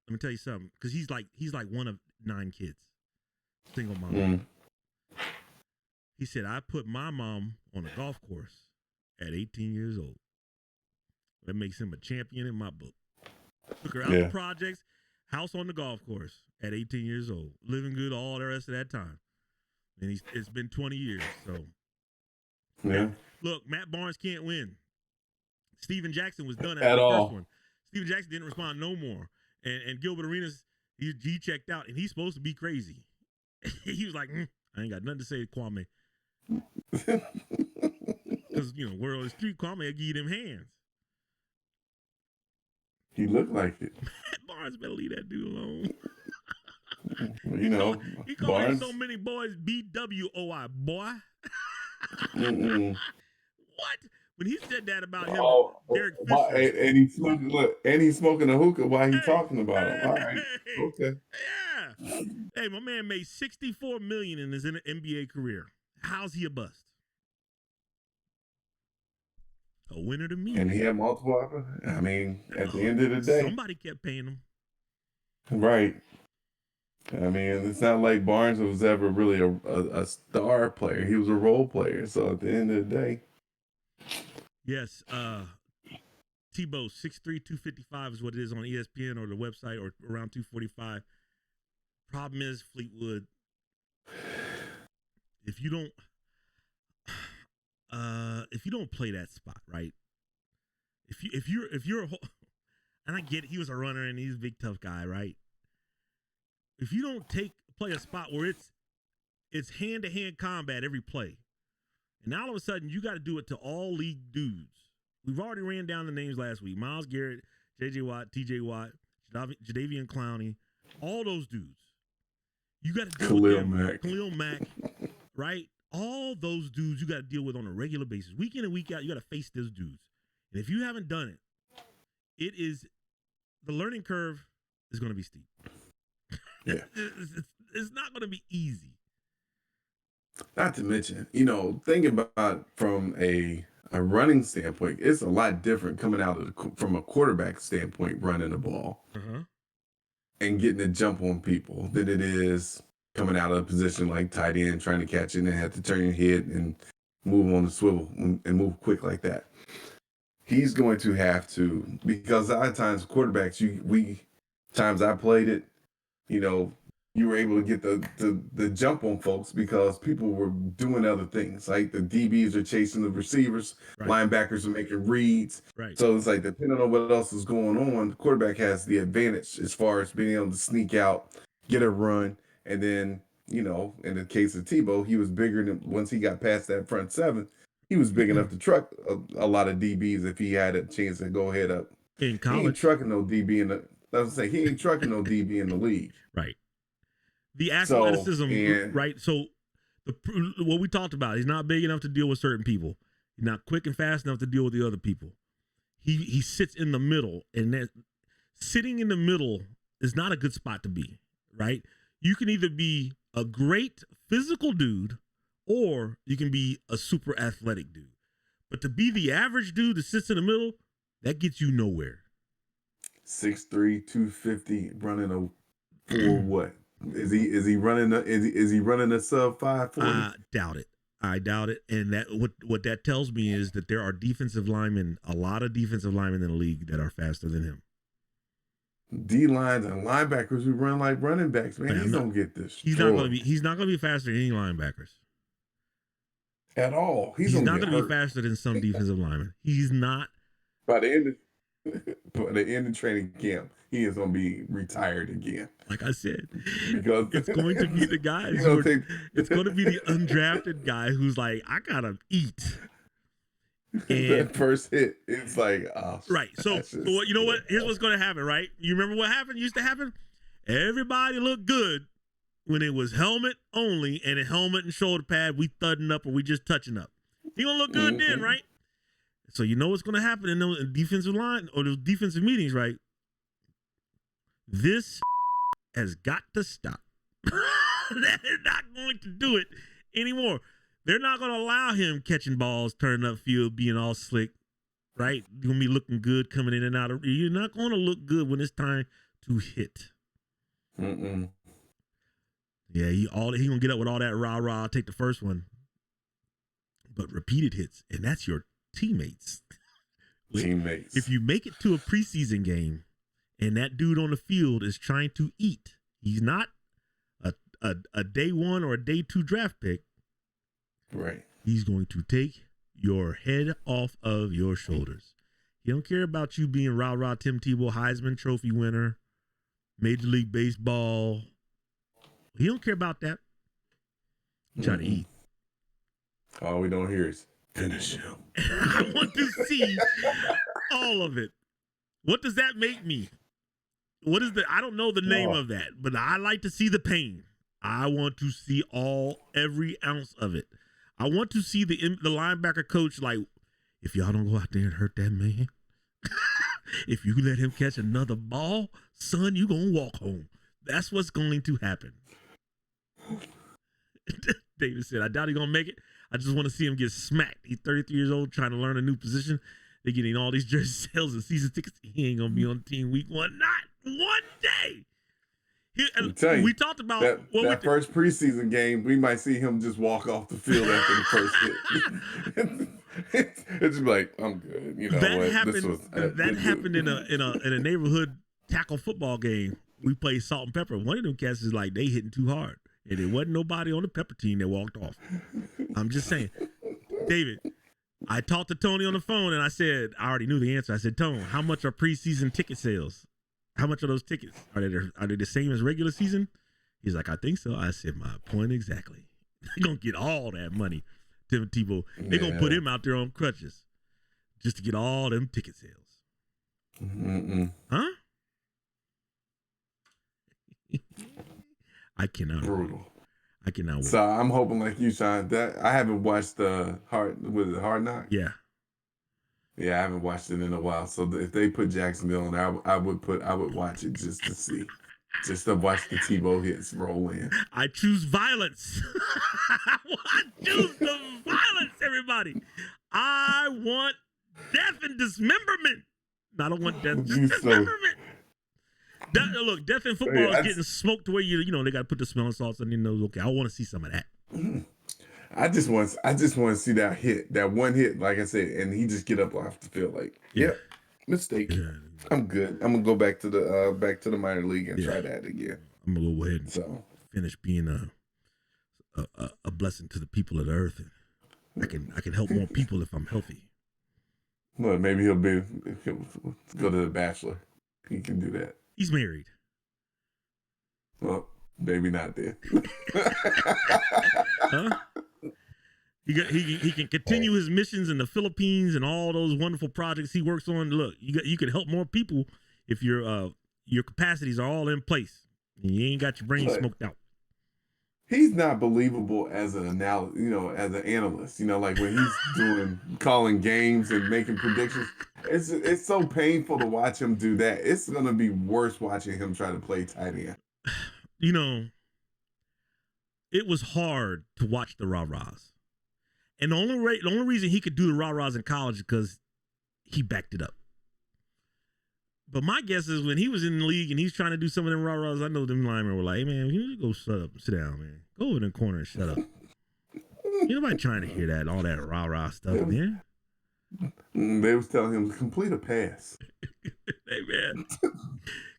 "Let me tell you something," because he's like one of 9 kids, single mom. He said, "I put my mom on a golf course at 18 years old. That makes him a champion in my book. Took her out the projects, house on the golf course at 18 years old, living good all the rest of that time, and it's been 20 years, so." Yeah. Look, Matt Barnes can't win. Steven Jackson was done at the all. first one. Steven Jackson didn't respond no more. And Gilbert Arenas, he checked out, and he's supposed to be crazy. He was like, I ain't got nothing to say to Kwame. Because, word on the street, Kwame will give you them hands. He looked like it. Matt Barnes better leave that dude alone. He called Barnes. so many boys BWOI, boy. What? When he said that about him, Derek Fisher. And he's smoking a hookah while he's talking about him. All right. Okay. Yeah. Hey, my man made $64 million in his NBA career. How's he a bust? A winner to me. And he had multiple. I mean, at the end of the day, somebody kept paying him. Right. I mean, it's not like Barnes was ever really a star player. He was a role player. So at the end of the day. Yes. Tebow, 6'3", 255 is what it is on ESPN or the website, or around 245. Problem is, Fleetwood, if you don't play that spot, right? If you're and I get it, he was a runner and he's a big tough guy, right? If you don't play a spot where it's hand-to-hand combat every play, and now all of a sudden you got to do it to all league dudes. We've already ran down the names last week: Myles Garrett, J.J. Watt, T.J. Watt, Jadeveon Clowney, all those dudes. You got to deal with them. Khalil Mack, right? All those dudes you got to deal with on a regular basis, week in and week out. You got to face those dudes, and if you haven't done it, the learning curve is going to be steep. Yeah, it's not going to be easy. Not to mention, think about from a running standpoint, it's a lot different coming out from a quarterback standpoint, running the ball and getting a jump on people than it is coming out of a position like tight end, trying to catch it and have to turn your head and move on the swivel and move quick like that. He's going to have to, because a lot of times quarterbacks, times I played it, you were able to get the jump on folks because people were doing other things. Like the DBs are chasing the receivers, linebackers are making reads. Right. So it's like, depending on what else is going on, the quarterback has the advantage as far as being able to sneak out, get a run, and then, in the case of Tebow, he was bigger than, once he got past that front seven, he was big enough to truck a lot of DBs if he had a chance to go head up. In college, he ain't trucking no DB he ain't trucking no DB in the league. Right. The athleticism, right? So what we talked about, he's not big enough to deal with certain people. He's not quick and fast enough to deal with the other people. He sits in the middle, and that sitting in the middle is not a good spot to be, right? You can either be a great physical dude or you can be a super athletic dude. But to be the average dude that sits in the middle, that gets you nowhere. 6'3", 250, running a 4 what? Is he running a sub 540? I doubt it. And that what that tells me is that there are a lot of defensive linemen in the league that are faster than him. D-lines and linebackers who run like running backs, man. He's gonna get this. He's not gonna be faster than any linebackers. At all. He's not gonna be faster than some defensive linemen. He's not. By the end of training camp, he is going to be retired again. Like I said, Because it's going to be the guys He's who gonna are, it's going to be the undrafted guy who's like, I gotta eat. And that first hit, it's like, oh, right. So that's just- you know what? Here's what's going to happen, right? You remember what happened? Used to happen. Everybody looked good when it was helmet only and a helmet and shoulder pad. We thudding up or we just touching up. He gonna look good then, right? So you know what's going to happen in those defensive line or those defensive meetings, right? This has got to stop. They're not going to do it anymore. They're not going to allow him catching balls, turning up field, being all slick, right? You're going to be looking good coming in and out. You're not going to look good when it's time to hit. Mm-mm. Yeah, he going to get up with all that rah-rah, take the first one. But repeated hits, and that's your teammates. Teammates. If you make it to a preseason game and that dude on the field is trying to eat, he's not a day one or a day two draft pick. Right. He's going to take your head off of your shoulders. He don't care about you being rah-rah Tim Tebow, Heisman Trophy winner, Major League Baseball. He don't care about that. He try to eat. All we don't hear is finish him. I want to see all of it. What does that make me? I don't know the name of that, but I like to see the pain. I want to see every ounce of it. I want to see the linebacker coach like, if y'all don't go out there and hurt that man, if you let him catch another ball, son, you gonna walk home. That's what's going to happen. David said, I doubt he's gonna make it. I just want to see him get smacked. He's 33 years old, trying to learn a new position. They're getting all these jersey sales and season tickets. He ain't gonna be on the team week one. Not one day. We talked about that first preseason game. We might see him just walk off the field after the first hit. It's just like, I'm good. You know that what? happened. That happened in a neighborhood tackle football game. We played Salt and Pepper. One of them cats is like, they hitting too hard, and there wasn't nobody on the Pepper team that walked off. I'm just saying, David. I talked to Tony on the phone and I said, I already knew the answer. I said, Tone, how much are preseason ticket sales? How much are those tickets? Are they the same as regular season? He's like, I think so. I said, my point exactly. They're going to get all that money, Tim Tebow. They're going to put him out there on crutches just to get all them ticket sales. Huh? I cannot. Brutal. I cannot wait. So I'm hoping like you, Sean, that I haven't watched Hard Knock? Yeah. Yeah, I haven't watched it in a while. So if they put Jacksonville on, I would watch it just to see. Just to watch the Tebow hits roll in. I choose violence. I choose the violence, everybody. I want death and dismemberment. I don't want death, just dismemberment. Look, death in football is getting smoked away. You know, they got to put the smelling salts on your nose. Okay, I want to see some of that. I just want to see that hit, that one hit, like I said, and he just get up off the field like, yep, mistake. Yeah. I'm good. I'm gonna go back to the minor league and try that again. I'm gonna go ahead and finish being a blessing to the people of the earth. And I can help more people if I'm healthy. Well, maybe he'll go to The Bachelor. He can do that. He's married. Well, maybe not then. Huh? He can continue his missions in the Philippines and all those wonderful projects he works on. Look, you can help more people if your capacities are all in place and you ain't got your brain smoked out. He's not believable as an as an analyst. You know, like when he's calling games and making predictions. It's so painful to watch him do that. It's gonna be worse watching him try to play tight end. You know, it was hard to watch the rah-rahs. And the only reason he could do the rah-rahs in college is because he backed it up. But my guess is when he was in the league and he's trying to do some of them rah-rahs, I know them linemen were like, hey, man, you go sit down, man. Go over in the corner and shut up. Ain't nobody trying to hear that, all that rah-rah stuff, man. They was telling him to complete a pass. Hey, man.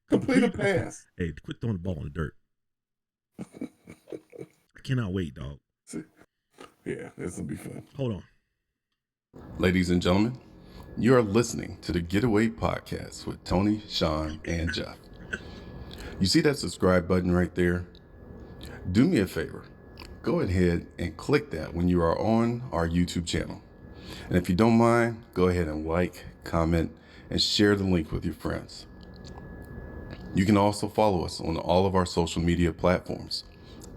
Complete a pass. Hey, quit throwing the ball in the dirt. I cannot wait, dog. Yeah, this will be fun. Hold on. Ladies and gentlemen, You are listening to the Getaway Podcast with Tony, Sean, and Jeff. You see that subscribe button right there? Do me a favor. Go ahead and click that when you are on our YouTube channel. And if you don't mind, go ahead and like, comment, and share the link with your friends. You can also follow us on all of our social media platforms,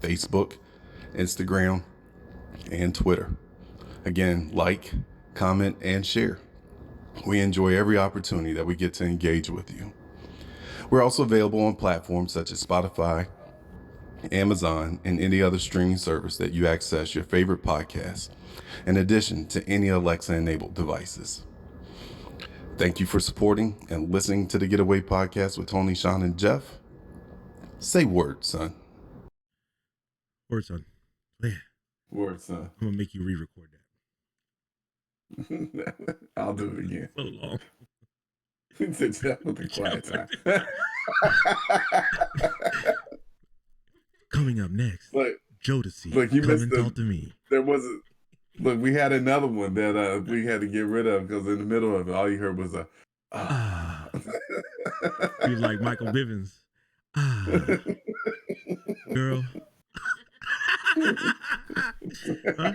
Facebook, Instagram, and Twitter. Again, like, comment, and share. We enjoy every opportunity that we get to engage with you. We're also available on platforms such as Spotify, Amazon, and any other streaming service that you access your favorite podcasts, in addition to any Alexa-enabled devices. Thank you for supporting and listening to the Getaway Podcast with Tony, Sean, and Jeff. Say word, son. Word, son. Man, Word, son. I'm gonna make you re-record that. I'll do it again. So long. Sit down with the quiet time. Coming up next, Look, Jodeci. look, you Come missed and the- talk to me. there was a look. We had another one that we had to get rid of because in the middle of it, all you heard was a. Ah. He was like Michael Bivins. Ah, girl. Huh?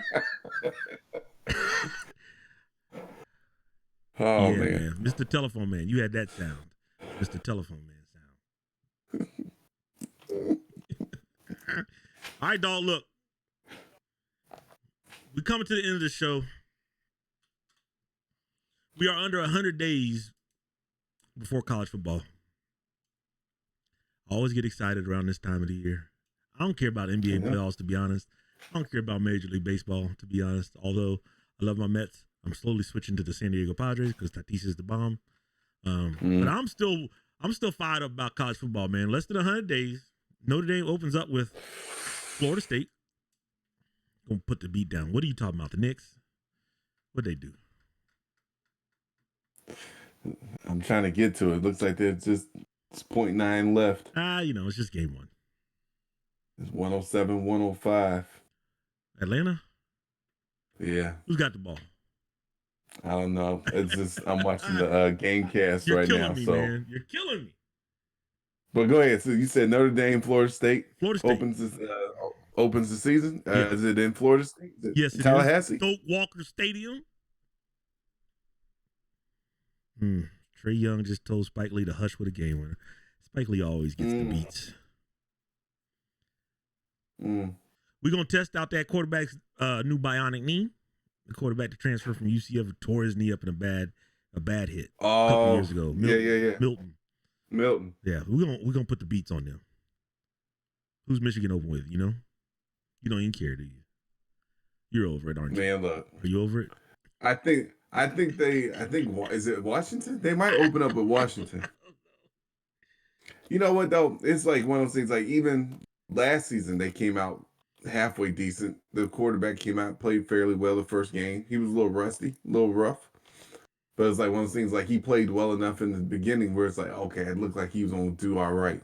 Oh yeah, man. Mr. Telephone Man. You had that sound. Mr. Telephone Man sound. All right, dog, look. We're coming to the end of the show. We are under 100 days before college football. I always get excited around this time of the year. I don't care about NBA playoffs, to be honest. I don't care about Major League Baseball, to be honest. Although I love my Mets, I'm slowly switching to the San Diego Padres because Tatis is the bomb. But I'm still fired up about college football, man. Less than 100 days. Notre Dame opens up with Florida State. Gonna put the beat down. What are you talking about? The Knicks? What'd they do? I'm trying to get to it. Looks like there's just it's 0.9 left. It's just game one. It's 107, 105. Atlanta? Yeah, Who's got the ball? I don't know. It's just I'm watching the game cast You're right killing now. me, So, man. You're killing me. but go ahead. So you said Notre Dame, Florida State Florida State. opens the season. Yeah. Is it in Florida State? Is it Yes, in it Tallahassee? is. Stoke Walker Stadium. Trey Young just told Spike Lee to hush with a game winner. Spike Lee always gets the beats. We're going to test out that quarterback's new bionic knee. The quarterback to transfer from UCF tore his knee up in a bad hit a couple years ago. Milton. Milton. Yeah, we're gonna put the beats on them. Who's Michigan open with? You know? You don't even care, do you? You're over it, aren't you? Man, look. Are you over it? I think is it Washington? They might open up with Washington. You know what though? It's like one of those things. Like even last season, they came out halfway decent. The quarterback came out, played fairly well the first game. He was a little rusty, a little rough, but it's like one of those things. Like he played well enough in the beginning where it's like, okay, it looked like he was gonna do all right.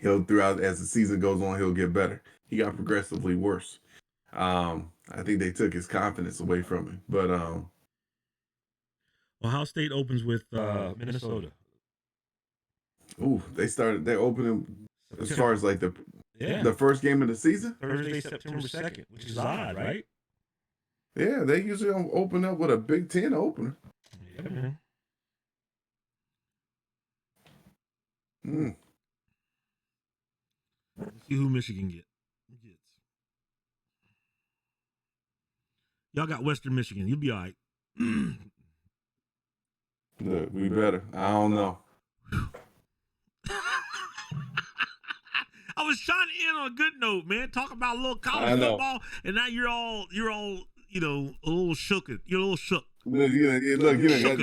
He'll throughout as the season goes on, he'll get better. He got progressively worse. I think they took his confidence away from him, but Ohio State opens with Minnesota. Ooh, they're opening as far as like the first game of the season. Thursday, September 2nd, which is odd, right? Yeah, they usually open up with a Big Ten opener. Yeah, man. Let's see who Michigan gets. Y'all got Western Michigan. You'll be all right. Look, we better. I don't know. I was trying to end on a good note, man. Talk about a little college football, and now you're all, a little shook. You're a little shook. Look, you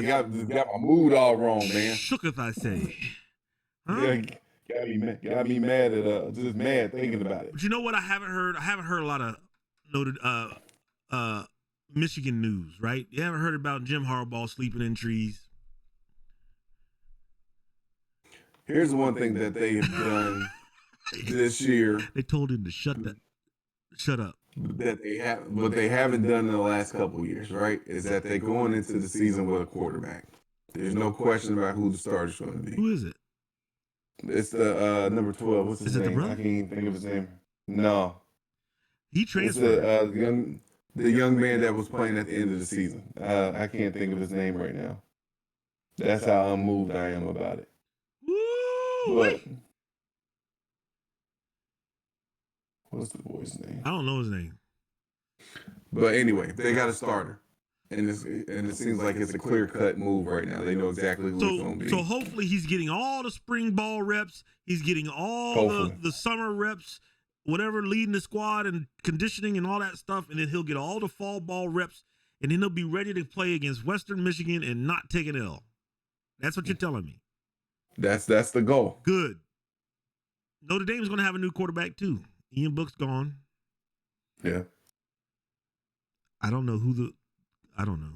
got my mood all wrong, man. Shooketh, I say. Huh? Yeah, got me mad at just mad thinking about it. But you know what? I haven't heard a lot of noted Michigan news, right? You haven't heard about Jim Harbaugh sleeping in trees. Here's the one thing that they have done this year. They told him to shut up. that they have, what they haven't done in the last couple of years, right, is that they're going into the season with a quarterback. There's no question about who the starter's going to be. Who is it? It's the number 12. What's his Is it the name? brother? I can't even think of his name. No, He it's transferred. the young man that was playing at the end of the season. I can't think of his name right now. That's how unmoved I am about it. Woo! But what's the boy's name? I don't know his name. But anyway, they got a starter, and it seems like it's a clear-cut move right now. They know exactly who it's going to be. So hopefully he's getting all the spring ball reps. He's getting all Hopefully. the summer reps, whatever, leading the squad and conditioning and all that stuff. And then he'll get all the fall ball reps. And then he'll be ready to play against Western Michigan and not take an L. That's what you're telling me. That's the goal. Good. Notre Dame's going to have a new quarterback too. Ian Book's gone. Yeah. I don't know. I don't know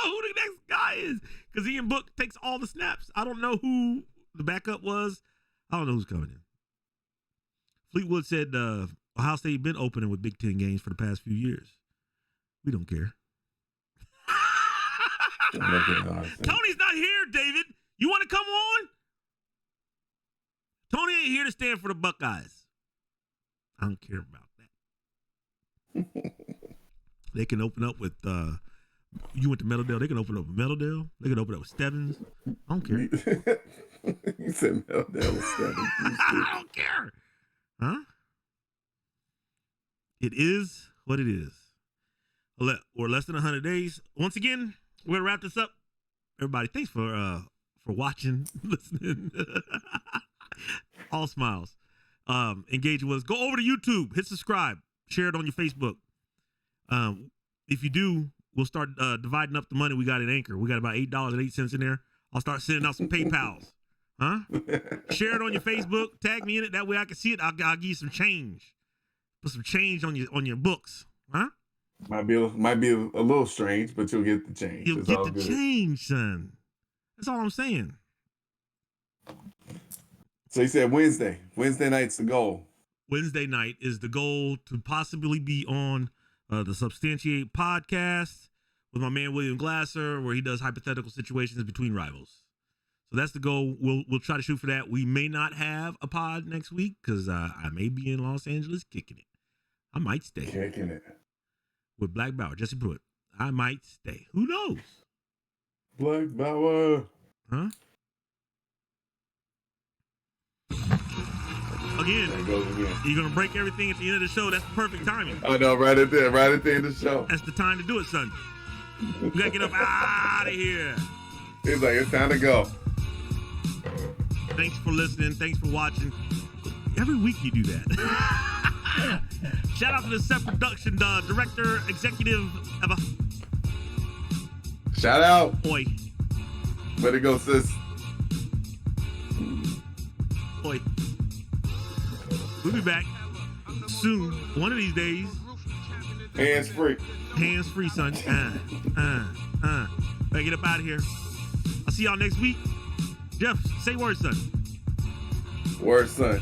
who the next guy is because Ian Book takes all the snaps. I don't know who the backup was. I don't know who's coming in. Fleetwood said Ohio State been opening with Big Ten games for the past few years. We don't care. Tony's not here, David. You want to come on? Tony ain't here to stand for the Buckeyes. I don't care about that. They can open up with you went to Meadowdale. They can open up with Meadowdale. They can open up with Stebbins. I don't care. You said Meadowdale with Stebbins. I don't care. Huh? It is what it is. We're less than 100 days. Once again, we're gonna wrap this up. Everybody, thanks for watching, listening. All smiles. Engage with us. Go over to YouTube. Hit subscribe. Share it on your Facebook. If you do, we'll start dividing up the money we got in Anchor. We got about $8.08 in there. I'll start sending out some PayPals. Huh? Share it on your Facebook. Tag me in it. That way I can see it. I'll give you some change. Put some change on your books. Huh? Might be a little strange, but you'll get the change. You'll It's get all the good. change, son. That's all I'm saying. So you said Wednesday. Wednesday night's the goal. Wednesday night is the goal to possibly be on the Substantiate podcast with my man William Glasser, where he does hypothetical situations between rivals. So that's the goal. We'll try to shoot for that. We may not have a pod next week because I may be in Los Angeles kicking it. I might stay. Kicking it. With Black Bauer, Jesse Pruitt. I might stay. Who knows? Black Bauer. Huh? Again, There it goes again. you're going to break everything at the end of the show. That's the perfect timing. I know, right at the end of the show. That's the time to do it, son. We got to get up out of here. It's like, it's time to go. Thanks for listening. Thanks for watching. Every week you do that. Shout out to the Set Production, director, executive, Shout out. Oi. Way to go, sis. Oi. We'll be back soon. One of these days. Hands free. Hands free, son. Better get up out of here. I'll see y'all next week. Jeff, say word, son. Word, son.